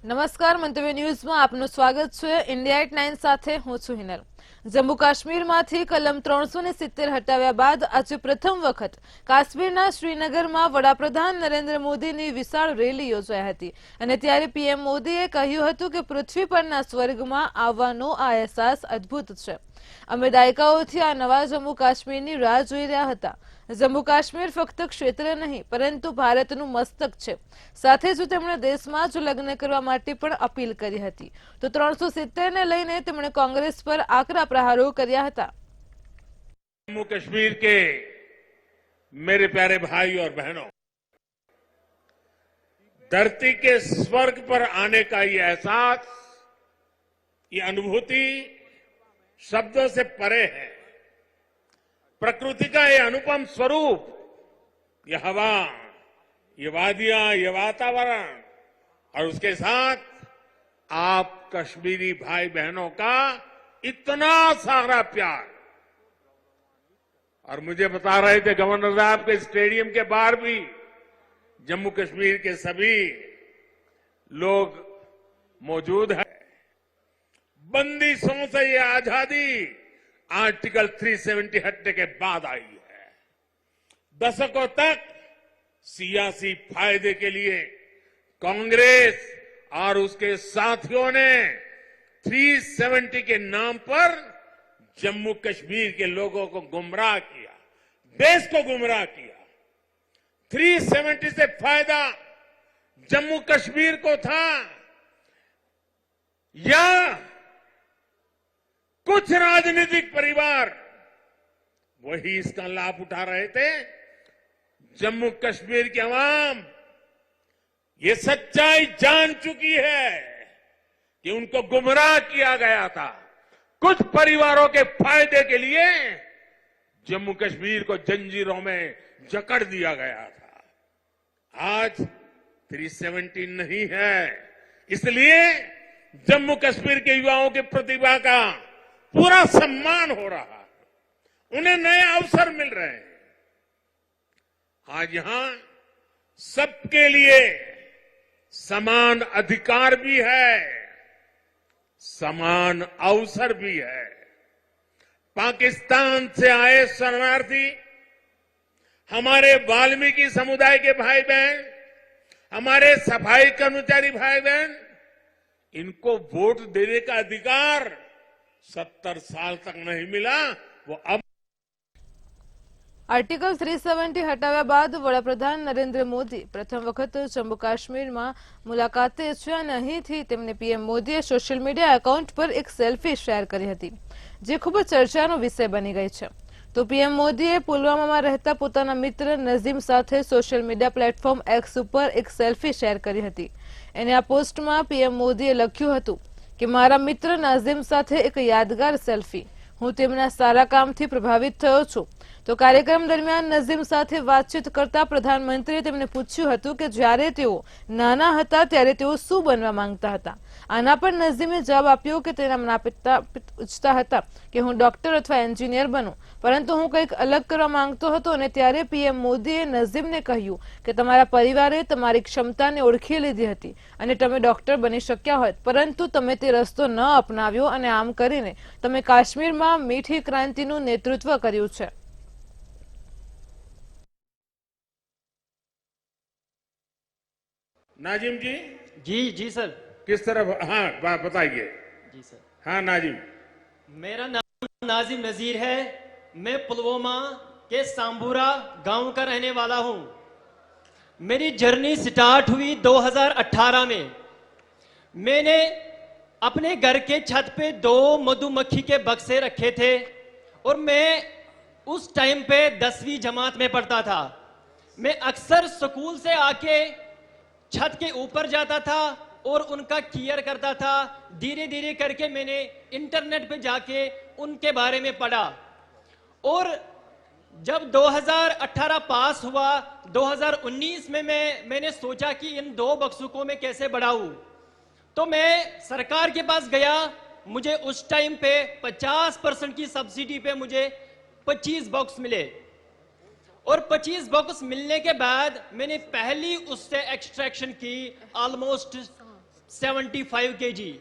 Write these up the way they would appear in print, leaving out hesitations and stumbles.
નમસ્કાર, મંતવ્ય ન્યૂઝમાં આપનું સ્વાગત છે. ઇન્ડિયા એટ 9 સાથે હું છું હિનલ. જમ્મુ કાશ્મીરમાંથી કલમ 370 હટાવ્યા બાદ આજે પ્રથમ વખત કાશ્મીરના શ્રીનગરમાં વડાપ્રધાન નરેન્દ્ર મોદીની વિશાળ રેલી યોજાઈ હતી અને ત્યારે પીએમ મોદીએ કહ્યું હતું કે પૃથ્વી પરના સ્વર્ગમાં આવવાનો આ અહેસાસ અદ્ભુત છે. અમે દાયકાઓથી આ નવા જમ્મુ કાશ્મીરની રાહ જોઈ રહ્યા હતા. જમ્મુ કાશ્મીર ફક્ત ક્ષેત્ર નહીં પરંતુ ભારતનું મસ્તક છે. સાથે જ તેમણે દેશમાં જ લગ્ન કરવા માટે પણ અપીલ કરી હતી. તો 370 ને લઈને તેમણે કોંગ્રેસ પર આકરા પ્રહારો કર્યા હતા. जम्मू कश्मीर के मेरे प्यारे भाई और बहनों, धरती के स्वर्ग पर आने का ये एहसास, ये अनुभूति शब्दों से परे है. प्रकृति का ये अनुपम स्वरूप, ये हवा, ये वादियां, ये वातावरण और उसके साथ आप कश्मीरी भाई बहनों का इतना सारा प्यार. और मुझे बता रहे थे गवर्नर साहब के स्टेडियम के बाहर भी जम्मू कश्मीर के सभी लोग मौजूद हैं. बंदिशों से ये आजादी आर्टिकल 370 हटने के बाद आई है. दशकों तक सियासी फायदे के लिए कांग्रेस और उसके साथियों ने 370 के नाम पर जम्मू कश्मीर के लोगों को गुमराह किया, देश को गुमराह किया. 370 से फायदा जम्मू कश्मीर को था या कुछ राजनीतिक परिवार वही इसका लाभ उठा रहे थे. जम्मू कश्मीर की आवाम ये सच्चाई जान चुकी है कि उनको गुमराह किया गया था. कुछ परिवारों के फायदे के लिए जम्मू कश्मीर को जंजीरों में जकड़ दिया गया था. आज 370 नहीं है, इसलिए जम्मू कश्मीर के युवाओं की प्रतिभा का पूरा सम्मान हो रहा है. उन्हें नए अवसर मिल रहे हैं. आज यहां सबके लिए समान अधिकार भी है, समान अवसर भी है. पाकिस्तान से आए शरणार्थी, हमारे वाल्मीकि समुदाय के भाई बहन, हमारे सफाई कर्मचारी भाई बहन, इनको वोट देने का अधिकार 70 साल तक नहीं मिला. वो अब આર્ટિકલ 370 હટાવ્યા બાદ વડાપ્રધાન નરેન્દ્ર મોદી પ્રથમ વખત જમ્મુ કાશ્મીરમાં મુલાકાતે છે અને અહીંથી તેમને પીએમ મોદીએ સોશિયલ મીડિયા એકાઉન્ટ પર એક સેલ્ફી શેર કરી હતી, જે ખૂબ જ ચર્ચાનો વિષય બની ગઈ છે. તો પીએમ મોદીએ પુલવામામાં રહેતા પોતાના મિત્ર નઝીમ સાથે સોશિયલ મીડિયા પ્લેટફોર્મ એક્સ ઉપર એક સેલ્ફી શેર કરી હતી. અને આ પોસ્ટમાં પીએમ મોદીએ લખ્યું હતું કે મારા મિત્ર નઝીમ સાથે એક યાદગાર સેલ્ફી. હું તેમના સારા કામથી પ્રભાવિત થયો છું. તો કાર્યક્રમ દરમિયાન નઝીમ સાથે વાતચીત કરતા પ્રધાનમંત્રીએ તેમને પૂછ્યું હતું કે જ્યારે તેઓ નાના હતા ત્યારે તેઓ શું બનવા માંગતા હતા. આના પર નઝીમે જવાબ આપ્યો કે તેના પિતા ઈચ્છતા હતા કે હું ડોક્ટર અથવા એન્જિનિયર બનું, પરંતુ હું કંઈક અલગ કરવા માંગતો હતો. અને ત્યારે પીએમ મોદીએ નઝીમને કહ્યું કે તમારા પરિવારે તમારી ક્ષમતાને ઓળખી લીધી હતી અને તમે ડોક્ટર બની શક્યા હોત, પરંતુ તમે તે રસ્તો ન અપનાવ્યો અને આમ કરીને તમે કાશ્મીરમાં મીઠી ક્રાંતિનું નેતૃત્વ કર્યું છે. नाजिम जी जी सर. किस तरह, हाँ बताइए. जी सर. हाँ नाजिम, मेरा नाम नाजिम नजीर है. मैं पुलवामा के सांबूरा गांव का रहने वाला हूं. मेरी जर्नी स्टार्ट हुई 2018 में. मैंने अपने घर के छत पे 2 मधुमक्खी के बक्से रखे थे और मैं उस टाइम पे 10वीं जमात में पढ़ता था. मैं अक्सर स्कूल से आके छत के ऊपर जाता था और उनका केयर करता था. धीरे धीरे करके मैंने इंटरनेट पे जाके उनके बारे में पढ़ा और जब 2018 पास हुआ, 2019 में मैंने सोचा कि इन 2 बक्सों को मैं कैसे बढ़ाऊं. तो मैं सरकार के पास गया. मुझे उस टाइम पे 50% की सब्सिडी पे मुझे 25 बॉक्स मिले और 25 बॉक्स मिलने के बाद मैंने पहली उससे एक्सट्रैक्शन की ऑलमोस्ट 75 केजी।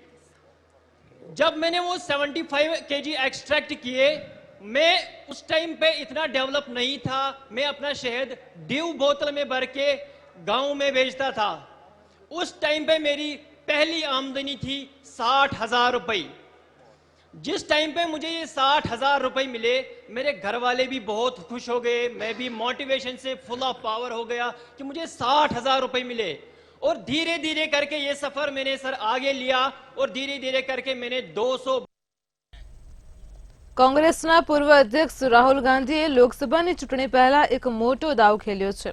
जब मैंने वो 75 केजी एक्सट्रैक्ट किए, मैं उस टाइम पे इतना डेवलप नहीं था। मैं अपना शहद ड्यू बोतल में भर के गांव में बेचता था। उस टाइम पे मेरी पहली आमदनी थी 60,000 रुपए। जिस टाइम पे मुझे ये 60,000 रुपए मिले, मेरे घर वाले भी बहुत खुश हो गए, मैं भी मोटिवेशन से फुल ऑफ पावर हो गया कि मुझे 60,000 रुपए मिले। और धीरे धीरे करके ये सफर मैंने सर आगे लिया और धीरे धीरे करके मैंने 200। કોંગ્રેસના પૂર્વ અધ્યક્ષ રાહુલ ગાંધીએ લોકસભાની ચૂંટણી પહેલા એક મોટો દાવ ખેલ્યો છે।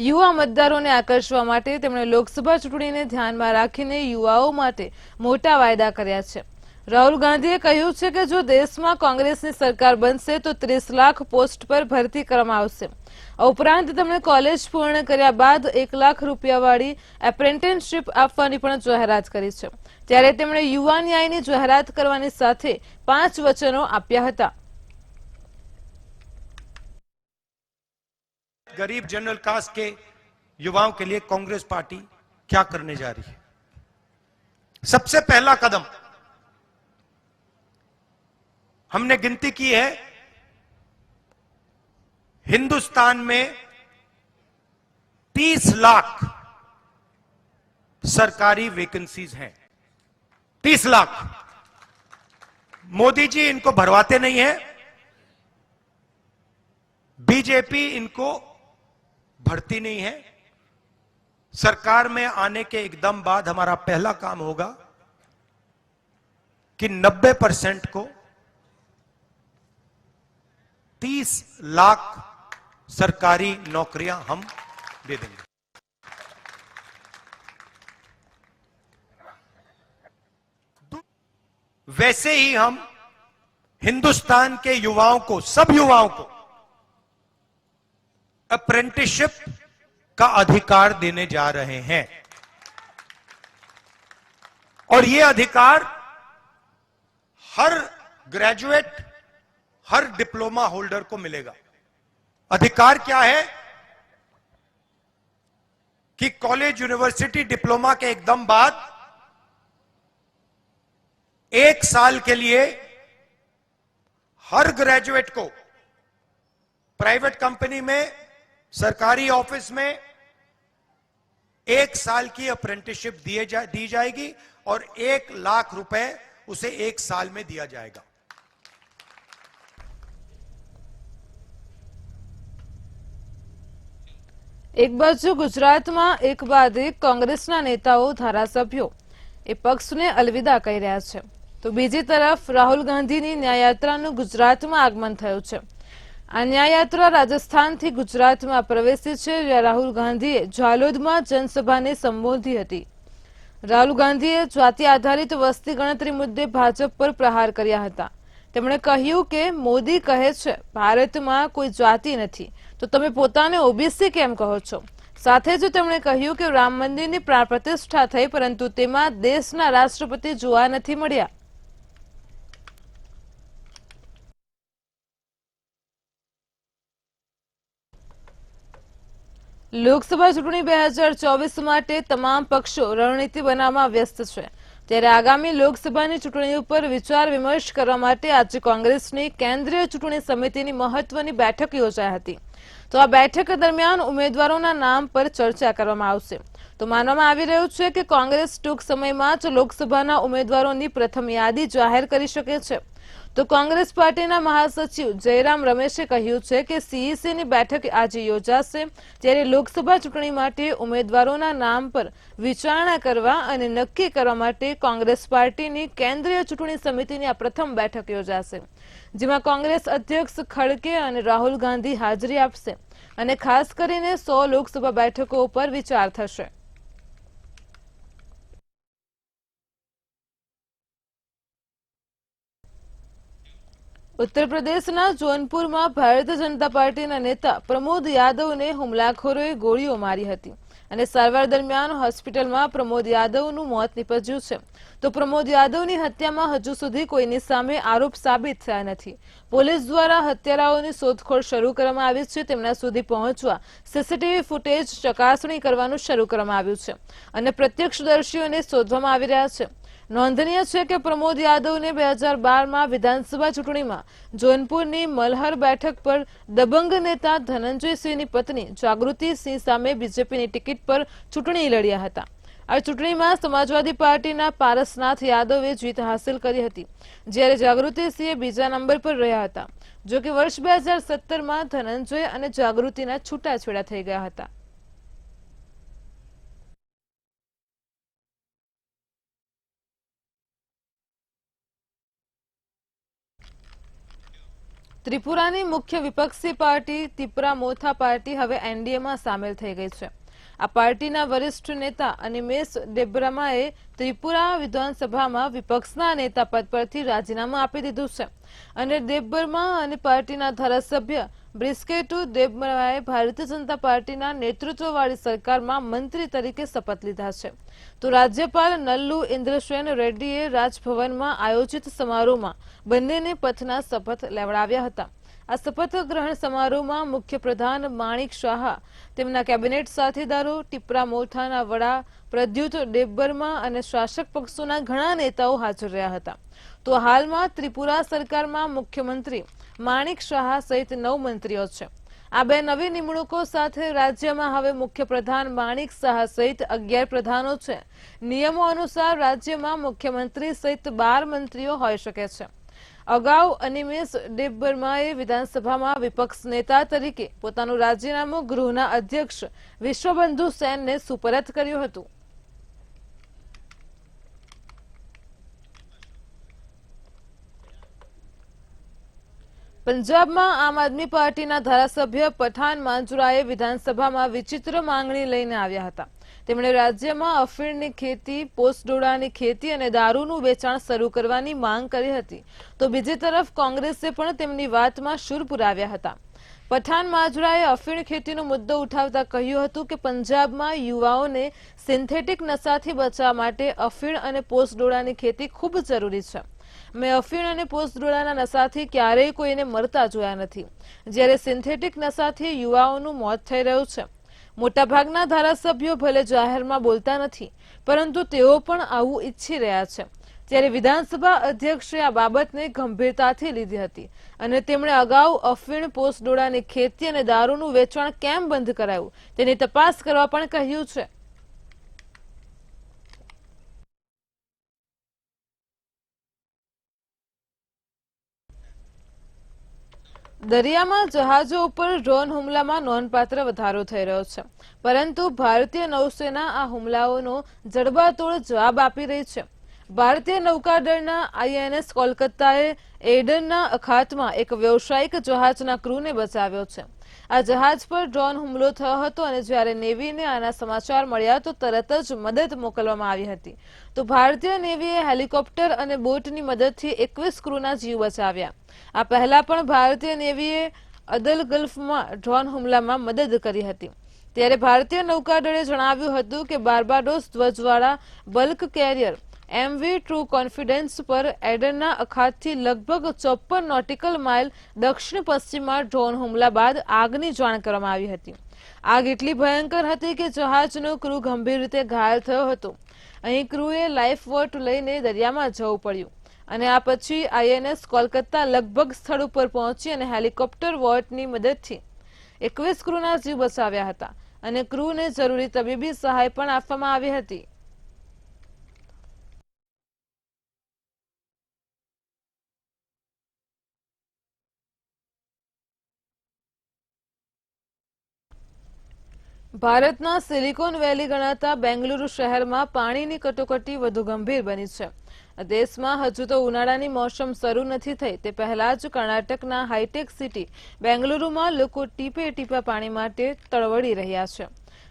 યુવા મતદારોને આકર્ષવા માટે તેમણે લોકસભા ચૂંટણીને ધ્યાનમાં રાખીને યુવાઓ માટે મોટા વાયદા કર્યા છે। રાહુલ ગાંધીએ કહ્યું છે કે જો દેશમાં કોંગ્રેસની સરકાર બનશે તો 30 લાખ પોસ્ટ પર ભરતી કરવામાં આવશે। આ ઉપરાંત તેમણે કોલેજ પૂર્ણ કર્યા બાદ 1 લાખ રૂપિયાવાળી એપ્રેન્ટિસશીપ આપવાની પણ જાહેરાત કરી છે। ત્યારે તેમણે યુવા ન્યાયની જાહેરાત કરવાની સાથે 5 વચનો આપ્યા હતા। गरीब जनरल कास्ट के युवाओं के लिए कांग्रेस पार्टी क्या करने जा रही है। सबसे पहला कदम हमने गिनती की है, हिंदुस्तान में 30 लाख सरकारी वैकेंसीज हैं। 30 लाख। मोदी जी इनको भरवाते नहीं है, बीजेपी इनको भरती नहीं है। सरकार में आने के एकदम बाद हमारा पहला काम होगा कि 90% को 30 लाख सरकारी नौकरियां हम दे देंगे। वैसे ही हम हिंदुस्तान के युवाओं को, सब युवाओं को अप्रेंटिसशिप का अधिकार देने जा रहे हैं। और यह अधिकार हर ग्रेजुएट, हर डिप्लोमा होल्डर को मिलेगा। अधिकार क्या है कि कॉलेज, यूनिवर्सिटी, डिप्लोमा के एकदम बाद 1 साल के लिए हर ग्रेजुएट को प्राइवेट कंपनी में, सरकारी ऑफिस में 1 साल की अप्रेंटिसशिप दी जाएगी और 1 लाख रुपए उसे 1 साल में दिया जाएगा। એક બાજુ ગુજરાતમાં એક બાદ એક કોંગ્રેસના નેતાઓ, ધારાસભ્યો એ પક્ષને અલવિદા કહી રહ્યા છે, તો બીજી તરફ રાહુલ ગાંધીની ન્યાયયાત્રાનું ગુજરાતમાં આગમન થયું છે। આ ન્યાયયાત્રા રાજસ્થાનથી ગુજરાતમાં પ્રવેશી છે, જ્યાં રાહુલ ગાંધીએ ઝાલોદમાં જનસભાને સંબોધી હતી। રાહુલ ગાંધીએ જાતિ આધારિત વસ્તી ગણતરી મુદ્દે ભાજપ પર પ્રહાર કર્યા હતા। તેમણે કહ્યું કે મોદી કહે છે ભારતમાં કોઈ જાતિ નથી, તો તમે પોતાને ઓબીસી કેમ કહો છો। સાથે જ તેમણે કહ્યું કે રામ મંદિરની પ્રાણ પ્રતિષ્ઠા થઈ, પરંતુ તેમાં દેશના રાષ્ટ્રપતિ જોવા નથી મળ્યા। લોકસભા ચૂંટણી 2024 માટે તમામ પક્ષો રણનીતિ બનાવવામાં વ્યસ્ત છે। ત્યારે આગામી લોકસભાની ચૂંટણી ઉપર વિચાર વિમર્શ કરવા માટે આજે કોંગ્રેસની કેન્દ્રીય ચૂંટણી સમિતિની મહત્વની બેઠક યોજાઈ હતી। તો આ બેઠક દરમિયાન ઉમેદવારોના નામ પર ચર્ચા કરવામાં આવશે। તો માનવામાં આવી રહ્યું છે કે કોંગ્રેસ ટૂંક સમયમાં જ લોકસભાના ઉમેદવારોની પ્રથમ યાદી જાહેર કરી શકે છે। તો કોંગ્રેસ પાર્ટીના મહાસચિવ જયરામ રમેશે કહ્યું છે કે સીઈસીની બેઠક આજે યોજાશે, ત્યારે લોકસભા ચૂંટણી માટે ઉમેદવારોના નામ પર વિચારણા કરવા અને નક્કી કરવા માટે કોંગ્રેસ પાર્ટીની કેન્દ્રીય ચૂંટણી સમિતિની આ પ્રથમ બેઠક યોજાશે, જેમાં કોંગ્રેસ અધ્યક્ષ ખડકે અને રાહુલ ગાંધી હાજરી આપશે અને ખાસ કરીને 100 લોકસભા બેઠકો ઉપર વિચાર થશે। ઉત્તર પ્રદેશના જોનપુરમાં ભારતીય જનતા પાર્ટીના નેતા પ્રમોદ યાદવને હુમલાખોરોએ ગોળીઓ મારી હતી અને સારવાર દરમિયાન હોસ્પિટલમાં પ્રમોદ યાદવનું મોત નીપજ્યું છે. તો પ્રમોદ યાદવની હત્યામાં હજુ સુધી કોઈની સામે આરોપ સાબિત થયા નથી. પોલીસ દ્વારા હત્યારાઓની શોધખોળ શરૂ કરવામાં આવી છે. તેમના સુધી પહોંચવા સીસીટીવી ફૂટેજ ચકાસણી કરવાનું શરૂ કરવામાં આવ્યું છે અને પ્રત્યક્ષદર્શીઓને શોધવામાં આવી રહ્યા છે. નોંધનીય છે કે પ્રમોદ યાદવને 2012માં વિધાનસભા ચૂંટણીમાં જોનપુરની મલહર બેઠક પર દબંગ નેતા ધનંજયસિંહની પત્ની જાગૃતિસિંહ સામે બીજેપીની ટિકિટ પર ચૂંટણી લડ્યા હતા. આ ચૂંટણીમાં સમાજવાદી પાર્ટીના પારસનાથ યાદવે જીત હાંસલ કરી હતી, જ્યારે જાગૃતિસિંહ બીજા નંબર પર રહ્યા હતા. જો કે વર્ષ 2017માં ધનંજય અને જાગૃતિના છૂટાછેડા થઈ ગયા હતા. ત્રિપુરાની મુખ્ય વિપક્ષી પાર્ટી ત્રિપુરા મોથા પાર્ટી હવે એનડીએમાં સામેલ થઈ ગઈ છે. આ પાર્ટીના વરિષ્ઠ નેતા અનિમેશ ડેબ્રમાએ ત્રિપુરા વિધાનસભામાં વિપક્ષના નેતા પદ પરથી રાજીનામું આપી દીધું છે અને ડેબ્રમા અને પાર્ટીના ધારાસભ્ય બ્રિસ્કેટુ ડેબ્રમાએ ભારતીય જનતા પાર્ટીના નેતૃત્વવાળી સરકારમાં મંત્રી તરીકે શપથ લીધા છે. તો રાજ્યપાલ નલ્લુ ઇન્દ્રસેન રેડ્ડીએ રાજભવનમાં આયોજિત સમારોહમાં બંનેને પદના શપથ લેવડાવ્યા હતા. આ શપથ ગ્રહણ સમારોહમાં મુખ્યપ્રધાન માણિક શાહ, તેમના કેબિનેટ સાથીદારો, ત્રિપુરા મોરચાના વડા પ્રદ્યુત ડેબબર્મા અને શાસક પક્ષોના ઘણા નેતાઓ હાજર રહ્યા હતા. તો હાલમાં ત્રિપુરા સરકારમાં મુખ્યમંત્રી માણિક શાહ સહિત 9 મંત્રીઓ છે. આ બે નવી નિમણૂકો સાથે રાજ્યમાં હવે મુખ્યપ્રધાન માણિક શાહ સહિત 11 પ્રધાનો છે. નિયમો અનુસાર રાજ્યમાં મુખ્યમંત્રી સહિત 12 મંત્રીઓ હોઈ શકે છે. અગાઉ અનિમેશ ડેબ્બર્માએ વિધાનસભામાં વિપક્ષ નેતા તરીકે પોતાનું રાજીનામું ગૃહના અધ્યક્ષ વિશ્વબંધુ સેનને સુપરત કર્યું હતું. પંજાબમાં આમ આદમી પાર્ટીના ધારાસભ્ય પઠાન માંજુરાએ વિધાનસભામાં વિચિત્ર માંગણી લઈને આવ્યા હતા. તેમણે રાજ્યમાં અફીણની ખેતી, પોસ્ટડોડાની ખેતી અને દારૂનું વેચાણ શરૂ કરવાની માંગ કરી હતી. તો બીજી તરફ કોંગ્રેસે પણ તેમની વાતમાં સૂર પુરાવ્યા હતા. પઠાન માંજુરાએ અફીણ ખેતીનો મુદ્દો ઉઠાવતા કહ્યું હતું કે પંજાબમાં યુવાઓને સિન્થેટિક નશાથી બચવા માટે અફીણ અને પોસ્ટડોડાની ખેતી ખૂબ જરૂરી છે. મેં અફીણ અને પોસ્ટડોડાના નશાથી ક્યારેય કોઈને મરતા જોયા નથી, જ્યારે સિન્થેટિક નશાથી યુવાઓનું મોત થઈ રહ્યું છે. મોટાભાગના ધારાસભ્યો ભલે જાહેરમાં બોલતા નથી, પરંતુ તેઓ પણ આવું ઈચ્છી રહ્યા છે. ત્યારે વિધાનસભા અધ્યક્ષે આ બાબતને ગંભીરતાથી લીધી હતી અને તેમણે અગાઉ અફીણ, પોસ્ટડોડાની ખેતી અને દારૂનું વેચાણ કેમ બંધ કરાયું તેની તપાસ કરવા પણ કહ્યું છે. દરિયામાં જહાજો ઉપર ડ્રોન હુમલામાં નોંધપાત્ર વધારો થઈ રહ્યો છે, પરંતુ ભારતીય નૌસેના આ હુમલાઓનો જડબાતોડ જવાબ આપી રહી છે. ભારતીય નૌકાદળના આઈએનએસ કોલકાતાએ એડનના અખાતમાં એક વ્યવસાયિક જહાજના ક્રૂને બચાવ્યો છે. આ જહાજ પર ડ્રોન હુમલો થયો હતો અને જ્યારે નેવીને આના સમાચાર મળ્યા તો તરત જ મદદ મોકલવામાં આવી હતી. તો ભારતીય નેવીએ હેલિકોપ્ટર અને બોટની મદદથી 21 ક્રૂના જીવ બચાવ્યા. આ પહેલા પણ ભારતીય નેવીએ અદલ ગલ્ફમાં ડ્રોન હુમલામાં મદદ કરી હતી. ત્યારે ભારતીય નૌકાદળે જણાવ્યું હતું કે બાર્બાડોસ ધ્વજવાળા bulk carrier MV True Confidence પર એડનના અખાતથી લગભગ 54 નોટિકલ માઇલ દક્ષિણ પશ્ચિમમાં ડ્રોન હુમલા બાદ આગની જાણ કરવામાં આવી હતી. આગ એટલી ભયંકર હતી કે જહાજનો ક્રૂ ગંભીર રીતે ઘાયલ થયો હતો. અહીં ક્રૂએ લાઈફ બોટ લઈને દરિયામાં જવું પડ્યું અને આ પછી આઈએનએસ કોલકાતા લગભગ સ્થળ ઉપર પહોંચી અને હેલિકોપ્ટર બોટની મદદથી 21 ક્રૂના જીવ બચાવ્યા હતા અને ક્રૂને જરૂરી તબીબી સહાય પણ આપવામાં આવી હતી. ભારતના સિલિકોન વેલી ગણાતા બેંગલુરુ શહેરમાં પાણીની કટોકટી વધુ ગંભીર બની છે. દેશમાં હજુ તો ઉનાળાની મોસમ શરૂ નથી થઈ તે પહેલા જ કર્ણાટકના હાઈટેક સિટી બેંગલુરુમાં લોકો ટીપે ટીપા પાણી માટે તડવડી રહ્યા છે.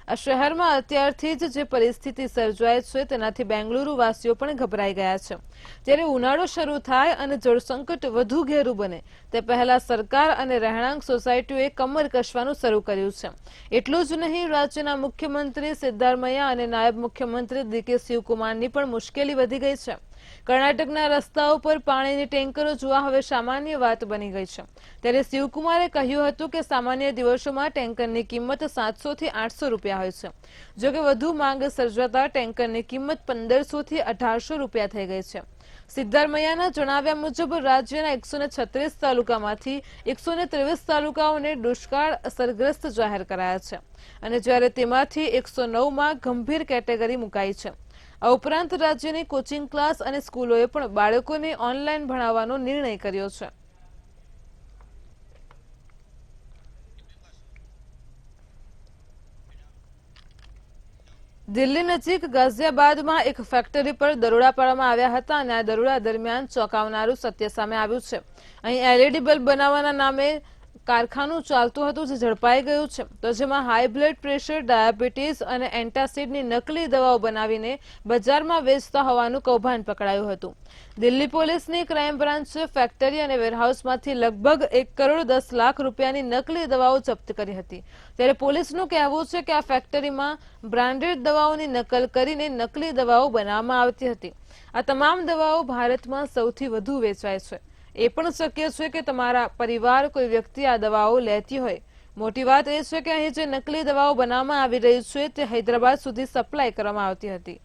આ શહેરમાં અત્યારથી જ જે પરિસ્થિતિ સર્જાય છે તેનાથી બેંગલુરુ વાસીઓ પણ ગભરાઈ ગયા છે। ત્યારે ઉનાળો શરૂ થાય અને જળસંકટ વધુ ઘેરું બને તે પહેલા સરકાર અને રહેણાંક સોસાયટીઓએ કમર કસવાનું શરૂ કર્યું છે। એટલું જ નહીં, રાજ્યના મુખ્યમંત્રી સિદ્ધારમૈયા અને નાયબ મુખ્યમંત્રી ડીકે શિવકુમારની પણ મુશ્કેલી વધી ગઈ છે। કર્ણાટકના રસ્તાઓ પર પાણીની ટેન્કરો જોવા હવે સામાન્ય વાત બની ગઈ છે। ત્યારે શિવકુમારે કહ્યું હતું કે સામાન્ય દિવસોમાં ટેન્કરની કિંમત 700 થી 800 રૂપિયા હોય છે, જો કે વધુ માંગ સર્જાતા ટેન્કરની કિંમત 1500 થી 1800 રૂપિયા થઈ ગઈ છે। સિદ્ધારમૈયાના જણાવ્યા મુજબ રાજ્યના 136 તાલુકામાંથી 123 તાલુકાઓને દુષ્કાળ અસરગ્રસ્ત જાહેર કરાયા છે અને જ્યારે તેમાંથી 109માં ગંભીર કેટેગરી મુકાઈ છે। આ ઉપરાંત રાજ્યની કોચિંગ ક્લાસ અને સ્કૂલોએ પણ બાળકોને ઓનલાઈન ભણાવવાનો નિર્ણય કર્યો છે। દિલ્હી નજીક ગાઝિયાબાદમાં એક ફેક્ટરી પર દરોડા પાડવામાં આવ્યા હતા અને આ દરોડા દરમિયાન ચોંકાવનારું સત્ય સામે આવ્યું છે। અહીં LED બલ્બ બનાવવાના નામે કારખાનું ચાલતું હતું જે ઝડપાઈ ગયું છે, તો જેમાં હાઈ બ્લડ પ્રેશર, ડાયાબિટીસ અને એન્ટાસિડની નકલી દવાઓ બનાવીને બજારમાં વેચતા હોવાનું કૌભાંડ પકડાયું હતું। દિલ્હી પોલીસની ક્રાઇમ બ્રાન્ચે ફેક્ટરી અને વેરહાઉસમાંથી લગભગ 1 કરોડ 10 લાખ રૂપિયાની નકલી દવાઓ જપ્ત કરી હતી। ત્યારે પોલીસનું કહેવું છે કે આ ફેક્ટરીમાં બ્રાન્ડેડ દવાઓની નકલ કરીને નકલી દવાઓ બનાવવામાં આવતી હતી। આ તમામ દવાઓ ભારતમાં સૌથી વધુ વેચાય છે। એ પણ શક્ય છે કે તમારા પરિવાર કોઈ વ્યક્તિ આ દવાઓ લેતી હોય। મોટી વાત એ છે કે અહીં જે નકલી દવાઓ બનાવવામાં આવી રહી છે તે હૈદરાબાદ સુધી સપ્લાય કરવામાં આવતી હતી।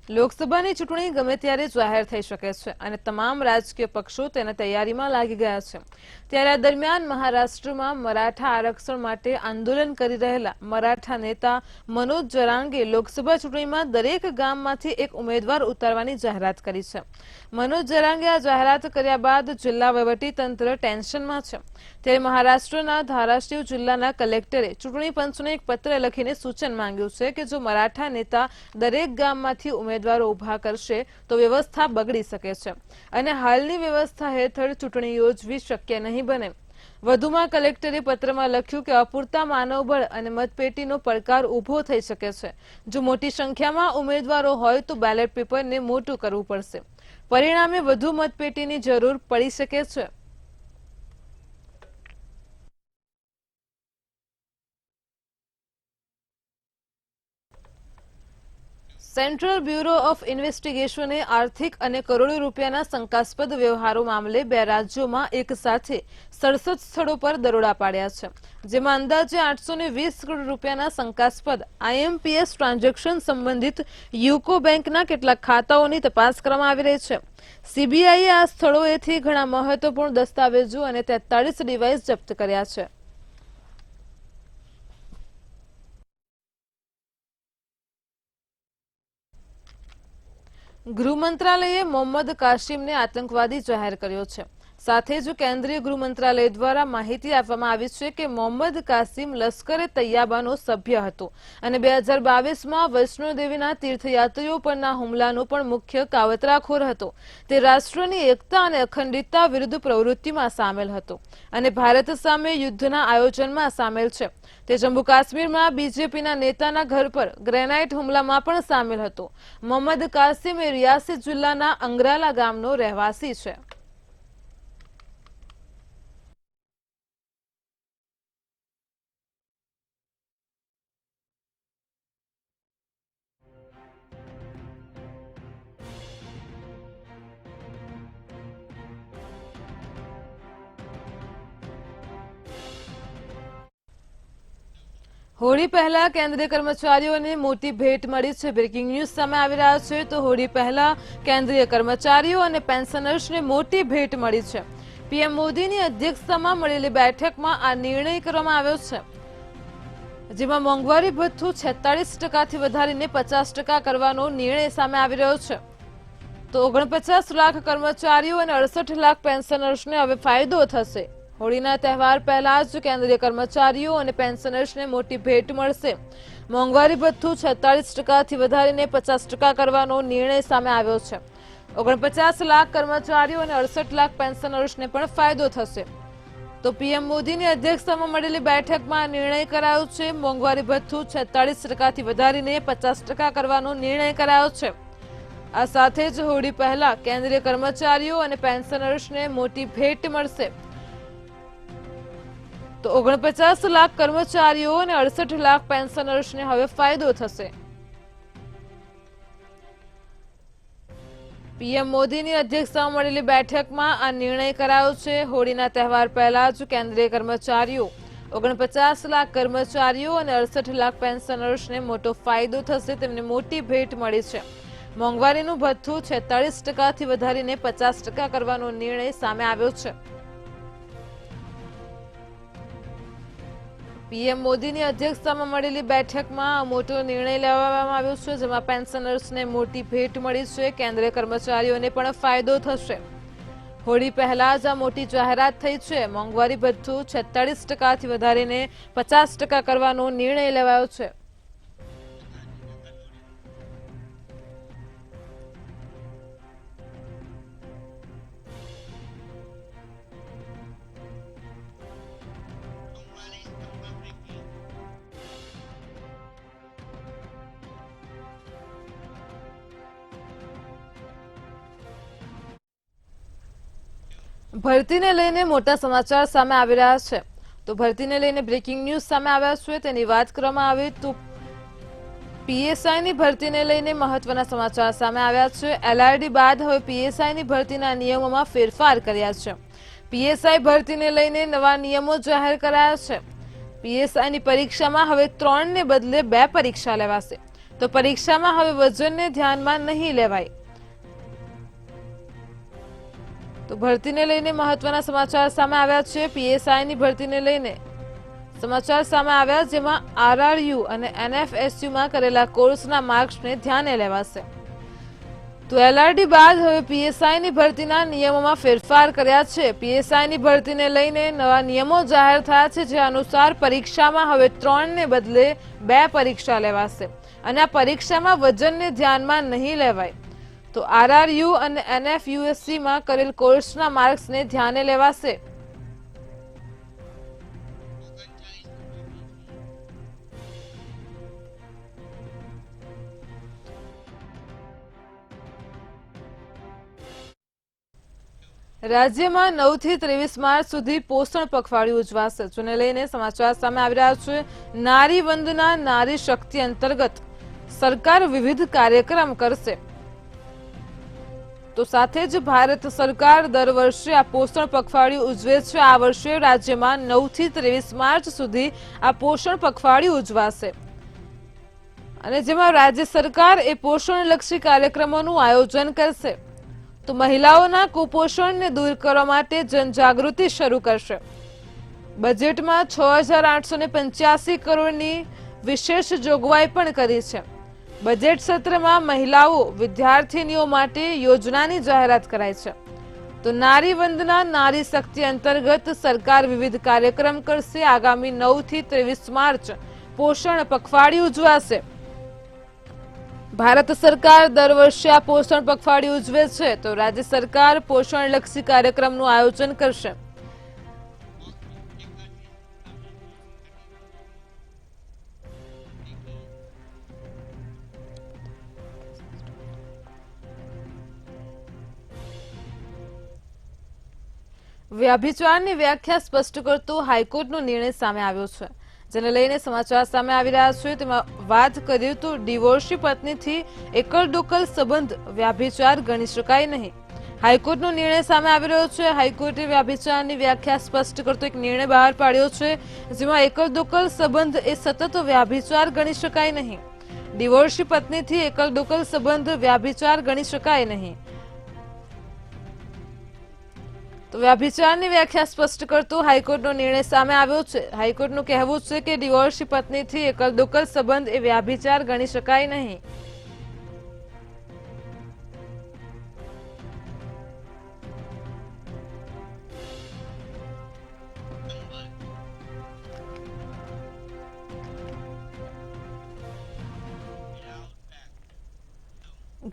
લોકસભાની ચૂંટણી ગમે ત્યારે જાહેર થઈ શકે છે અને તમામ રાજકીય પક્ષો તેના તૈયારીમાં લાગી ગયા છે। ત્યારે આ દરમિયાન મહારાષ્ટ્રમાં મરાઠા આરક્ષણ માટે આંદોલન કરી રહેલા મરાઠા નેતા મનોજ જરાંગે લોકસભા ચૂંટણીમાં દરેક ગામમાંથી એક ઉમેદવાર ઉતારવાની જાહેરાત કરી છે। મનોજ જરાંગે આ જાહેરાત કર્યા બાદ જિલ્લા વહીવટીતંત્ર ટેન્શનમાં છે। ત્યારે મહારાષ્ટ્રના ધારાશિવ જિલ્લાના કલેક્ટરે ચૂંટણી પંચને એક પત્ર લખીને સૂચન માંગ્યું છે કે જો મરાઠા નેતા દરેક ગામમાંથી ઉમેદવારો ઉભા કરશે તો વ્યવસ્થા બગડી શકે છે અને હાલની વ્યવસ્થા હેઠળ ચૂંટણી યોજવી શક્ય નહીં બને। વધુમાં કલેક્ટરે પત્રમાં લખ્યું કે અપૂરતા માનવબળ અને મતપેટીનો પડકાર ઊભો થઈ શકે છે। જો મોટી સંખ્યામાં ઉમેદવારો હોય તો બેલેટ પેપરને મોટું કરવું પડશે, પરિણામે વધુ મતપેટીની જરૂર પડી શકે છે। સેન્ટ્રલ બ્યુરો ઓફ ઇન્વેસ્ટિગેશને આર્થિક અને કરોડો રૂપિયાના શંકાસ્પદ વ્યવહારો મામલે 2 રાજ્યોમાં એક સાથે 67 સ્થળો પર દરોડા પાડ્યા છે, જેમાં અંદાજે 820 કરોડ રૂપિયાના શંકાસ્પદ IMPS ટ્રાન્ઝેક્શન સંબંધિત યુકો બેંકના કેટલાક ખાતાઓની તપાસ કરવામાં આવી રહી છે। CBIએ આ સ્થળોએથી ઘણા મહત્વપૂર્ણ દસ્તાવેજો અને 43 ડિવાઇસ જપ્ત કર્યા છે। ગૃહ મંત્રાલયે મોહમ્મદ કાસિમને આતંકવાદી જાહેર કર્યો છે। સાથે જ કેન્દ્રીય ગૃહ મંત્રાલય દ્વારા માહિતી આપવામાં આવી છે કે મોહમ્મદ કાસિમ લશ્કરે તૈયાબાનો સભ્ય હતો અને 2022માં વૈષ્ણોદેવીના તીર્થયાત્રીઓ પરના હુમલાનો પણ મુખ્ય કાવતરાખોર હતો। તે રાષ્ટ્રની એકતા અને અખંડિતતા વિરુદ્ધ પ્રવૃત્તિમાં સામેલ હતો અને ભારત સામે યુદ્ધના આયોજનમાં સામેલ છે। તે જમ્મુ કાશ્મીરમાં બીજેપીના નેતાના ઘર પર ગ્રેનાઇટ હુમલામાં પણ સામેલ હતો। મોહમ્મદ કાસિમ એ રિયાસી જિલ્લાના અંગ્રાલા ગામનો રહેવાસી છે। હોળી પહેલા કેન્દ્રીય કર્મચારીઓને મોટી ભેટ મળી છે। બ્રેકિંગ ન્યૂઝ સામે આવી રહ્યા છે તો હોળી પહેલા કેન્દ્રીય કર્મચારીઓ અને પેન્શનર્સને મોટી ભેટ મળી છે। PM મોદીની અધ્યક્ષતામાં મળેલી બેઠકમાં આ નિર્ણય કરવામાં આવ્યો છે, જેમાં મોંઘવારી ભથ્થું 46%થી વધારીને 50% કરવાનો નિર્ણય સામે આવી રહ્યો છે। તો 49 લાખ કર્મચારીઓ અને 68 લાખ પેન્શનર્સને હવે ફાયદો થશે। હોળીના તહેવાર પહેલા જ કેન્દ્રીય કર્મચારીઓ અને પેન્શનર્સને મોટી ભેટ મળશે। મોંઘવારી ભથ્થું 46%થી વધારીને 50% કરવાનો નિર્ણય સામે આવ્યો છે। 49 લાખ કર્મચારીઓ અને 68 લાખ પેન્શનર્સને પણ ફાયદો થશે. તો પીએમ મોદીની અધ્યક્ષતામાં મળેલી બેઠકમાં આ નિર્ણય કરાયો છે. મોંઘવારી ભથ્થું 46% વધારીને 50% કરવાનો નિર્ણય કરાયો છે. આ સાથે જ હોળી પહેલા કેન્દ્રીય કર્મચારીઓ અને પેન્શનર્સને મોટી ભેટ મળશે. તો 49 લાખ કર્મચારીઓ અને 68 લાખ પેન્શનર્સને હવે ફાયદો થશે. પીએમ મોદીની અધ્યક્ષતામાં મળેલી બેઠકમાં આ નિર્ણય કરાયો છે. હોળીના તહેવાર પહેલા જ કેન્દ્રીય કર્મચારીઓ 49 લાખ કર્મચારીઓ અને 68 લાખ પેન્શનર્સને મોટો ફાયદો થશે. તેમને મોટી ભેટ મળી છે. મોંઘવારીનું ભથ્થું 46%થી વધારીને 50% કરવાનો નિર્ણય સામે આવ્યો છે. પીએમ મોદીની અધ્યક્ષતામાં મળેલી બેઠકમાં મોટો નિર્ણય લેવામાં આવ્યો છે, જેમાં પેન્શનર્સને મોટી ભેટ મળી છે. કેન્દ્રીય કર્મચારીઓને પણ ફાયદો થશે. હોળી પહેલા જ આ મોટી જાહેરાત થઈ છે. મોંઘવારી ભથ્થું 46%થી વધારીને 50% કરવાનો નિર્ણય લેવાયો છે. ભરતીને લઈને મોટા સમાચાર સામે આવી રહ્યા છે. તો ભરતીને લઈને બ્રેકિંગ ન્યૂઝ સામે આવ્યા છે. તેની વાત કરવામાં આવે તો પીએસઆઈની ભરતીને લઈને મહત્વના સમાચાર સામે આવ્યા છે. એલઆરડી બાદ હવે પીએસઆઈની ભરતીના નિયમોમાં ફેરફાર કર્યા છે. પીએસઆઈ ભરતીને લઈને નવા નિયમો જાહેર કરાયા છે. પીએસઆઈની પરીક્ષામાં હવે 3 ને બદલે 2 પરીક્ષા લેવાશે. તો પરીક્ષામાં હવે વજનને ધ્યાનમાં નહીં લેવાય. તો ભરતીને લઈને મહત્વના સમાચાર સામે આવ્યા છે. પીએસઆઈની ભરતીને લઈને સમાચાર સામે આવ્યા, જેમાં આરઆરયુ અને એનએફએસયુમાં કરેલા કોર્સના માર્ક્સને ધ્યાને લેવાશે. તો એલઆરડી બાદ હવે પીએસઆઈની ભરતીના નિયમોમાં ફેરફાર કર્યા છે. પીએસઆઈની ભરતીને લઈને નવા નિયમો જાહેર થયા છે, જે અનુસાર પરીક્ષામાં હવે 3 ને બદલે 2 પરીક્ષા લેવાશે અને આ પરીક્ષામાં વજનને ધ્યાનમાં નહીં લેવાય. તો આરઆરયુ અને એનએફયુએસસીમાં કરેલ કોર્સના માર્ક્સને ધ્યાને લેવાશે. રાજ્યમાં 9 થી 23 માર્ચ સુધી પોષણ પખવાડિયું ઉજવાશે, જેને લઈને સમાચાર સામે આવી રહ્યા છે. નારી વંદના નારી શક્તિ અંતર્ગત સરકાર વિવિધ કાર્યક્રમ કરશે. તો સાથે જ ભારત સરકાર દર વર્ષે આ પોષણ પખવાડિયું ઉજવે છે. આ વર્ષે રાજ્યમાં 9 થી 23 માર્ચ સુધી આ પોષણ પખવાડિયું ઉજવાશે અને જેમાં રાજ્ય સરકાર એ પોષણલક્ષી કાર્યક્રમોનું આયોજન કરશે. તો મહિલાઓના કુપોષણને દૂર કરવા માટે જનજાગૃતિ શરૂ કરશે. બજેટમાં 6,885 કરોડની વિશેષ જોગવાઈ પણ કરી છે. બજેટ સત્રમાં મહિલાઓ વિદ્યાર્થીનીઓ માટે યોજનાની જાહેરાત કરાઈ છે. તો નારી વંદના નારી શક્તિ અંતર્ગત સરકાર વિવિધ કાર્યક્રમ કરશે. આગામી 9 થી 23 માર્ચ પોષણ પખવાડિયું ઉજવાશે. ભારત સરકાર દર વર્ષે આ પોષણ પખવાડિયું ઉજવે છે. તો રાજ્ય સરકાર પોષણલક્ષી કાર્યક્રમનું આયોજન કરશે. વ્યભિચારની વ્યાખ્યા સ્પષ્ટ કરતો હાઈકોર્ટનો નિર્ણય સામે આવ્યો છે, જેને લઈને સમાચાર સામે આવી રહ્યા છે. તેમાં વાત કરીએ તો ડિવોર્સી પત્નીથી એકલ દોકલ સંબંધ વ્યભિચાર ગણી શકાય નહીં. હાઈકોર્ટનો નિર્ણય સામે આવી રહ્યો છે. હાઈકોર્ટે વ્યભિચારની વ્યાખ્યા સ્પષ્ટ કરતો એક નિર્ણય બહાર પાડ્યો છે, જેમાં એકલ દોકલ સંબંધ એ સતત વ્યભિચાર ગણી શકાય નહીં. ડિવોર્સી પત્નીથી એકલ દોકલ સંબંધ વ્યભિચાર ગણી શકાય નહીં. તો વ્યભિચારની વ્યાખ્યા સ્પષ્ટ કરતો હાઈકોર્ટનો નિર્ણય સામે આવ્યો છે. હાઈકોર્ટનું કહેવું છે કે ડિવોર્સી પત્નીથી એકલ દોકલ સંબંધ એ વ્યભિચાર ગણી શકાય નહીં.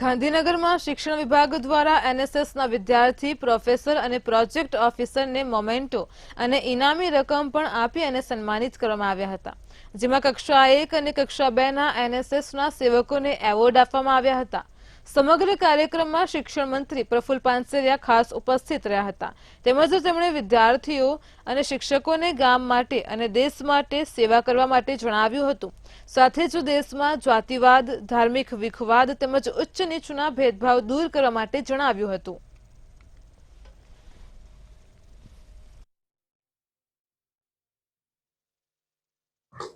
ગાંધીનગરમાં શિક્ષણ વિભાગ દ્વારા એનએસએસના વિદ્યાર્થી, પ્રોફેસર અને પ્રોજેક્ટ ઓફિસરને મોમેન્ટો અને ઇનામી રકમ પણ આપી અને સન્માનિત કરવામાં આવ્યા હતા, જેમાં કક્ષા 1 અને કક્ષા 2ના એનએસએસના સેવકોને એવોર્ડ આપવામાં આવ્યા હતા। સમગ્ર કાર્યક્રમમાં શિક્ષણ મંત્રી પ્રફુલ્લ પાનસેરિયા ખાસ ઉપસ્થિત રહ્યા હતા, તેમજ તેમણે વિદ્યાર્થીઓ અને શિક્ષકોને ગામ માટે અને દેશ માટે સેવા કરવા માટે જણાવ્યું હતું। સાથે જ દેશમાં જાતિવાદ, ધાર્મિક વિખવાદ તેમજ ઉચ્ચ નીચના ભેદભાવ દૂર કરવા માટે જણાવ્યું હતું।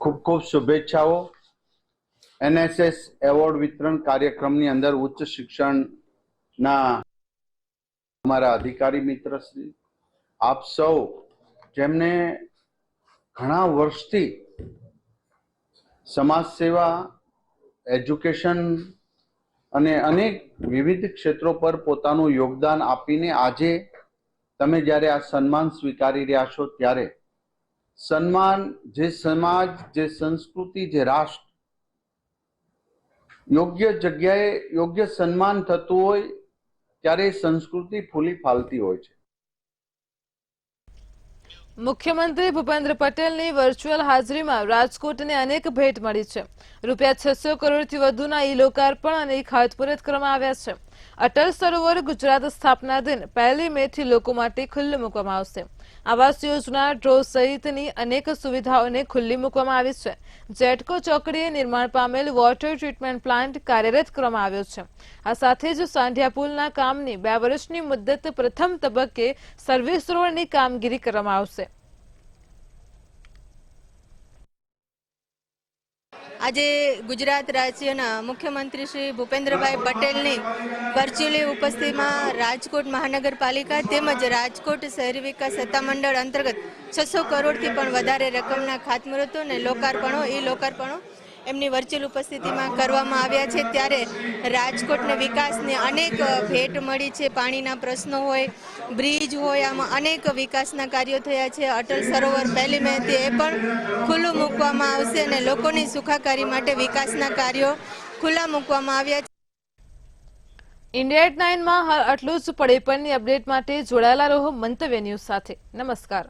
ખૂબ ખૂબ શુભેચ્છાઓ। એનએસએસ એવોર્ડ વિતરણ કાર્યક્રમની અંદર ઉચ્ચ શિક્ષણના અમારા અધિકારી મિત્રશ્રી, આપ સૌ જેમને ઘણા વર્ષથી સમાજ સેવા, એજ્યુકેશન અને અનેક વિવિધ ક્ષેત્રો પર પોતાનું યોગદાન આપીને આજે તમે જ્યારે આ સન્માન સ્વીકારી રહ્યા છો ત્યારે સન્માન જે સમાજ, જે સંસ્કૃતિ, જે રાષ્ટ્ર યોગ્ય જગ્યાએ યોગ્ય સન્માન થતું હોય ત્યારે સંસ્કૃતિ ફૂલી ફાલતી હોય છે। મુખ્યમંત્રી ભૂપેન્દ્ર પટેલની વર્ચ્યુઅલ હાજરીમાં રાજકોટને અનેક ભેટ મળી છે। ₹600 કરોડથી વધુના ઈ-લોકાર્પણ અને ઈ-ખાતમુહૂર્ત કરવામાં આવ્યા છે। અટલ સરોવર ગુજરાત સ્થાપના દિન 1 મેથી લોકો માટે ખુલ્લું મૂકવામાં આવશે। આવાસ યોજના, ડ્રો સહિતની અનેક સુવિધાઓને ખુલ્લી મૂકવામાં આવી છે। જેટકો ચોકડીએ નિર્માણ પામેલ વોટર ટ્રીટમેન્ટ પ્લાન્ટ કાર્યરત કરવામાં આવ્યો છે। આ સાથે જ સાંઢિયા પુલના કામની 2 વર્ષની મુદ્દત પ્રથમ તબક્કે સર્વિસ રોડની કામગીરી કરવામાં આવશે। આજે ગુજરાત રાજ્યના મુખ્યમંત્રી શ્રી ભૂપેન્દ્રભાઈ પટેલની વર્ચ્યુઅલી ઉપસ્થિતિમાં રાજકોટ મહાનગરપાલિકા તેમજ રાજકોટ શહેરી વિકાસ સત્તામંડળ અંતર્ગત 600 કરોડથી પણ વધારે રકમના ખાતમુહૂર્તો અને લોકાર્પણો, ઈ-લોકાર્પણો એમની વર્ચ્યુઅલ ઉપસ્થિતિમાં કરવામાં આવ્યા છે। ત્યારે રાજકોટને વિકાસની અનેક ભેટ મળી છે। પાણીના પ્રશ્નો હોય, બ્રિજ હોય, આમાં અનેક વિકાસના કાર્યો થયા છે। અટલ સરોવર 1 મેથી એ પણ ખુલ્લું મૂકવામાં આવશે અને લોકોની સુખાકારી માટે વિકાસના કાર્યો ખુલ્લા મૂકવામાં આવ્યા છે। ઇન્ડિયા એટ 9માં હાલ આટલું જ। પડે પણની અપડેટ માટે જોડાયેલા રહો મંતવ્ય ન્યૂઝ સાથે। નમસ્કાર।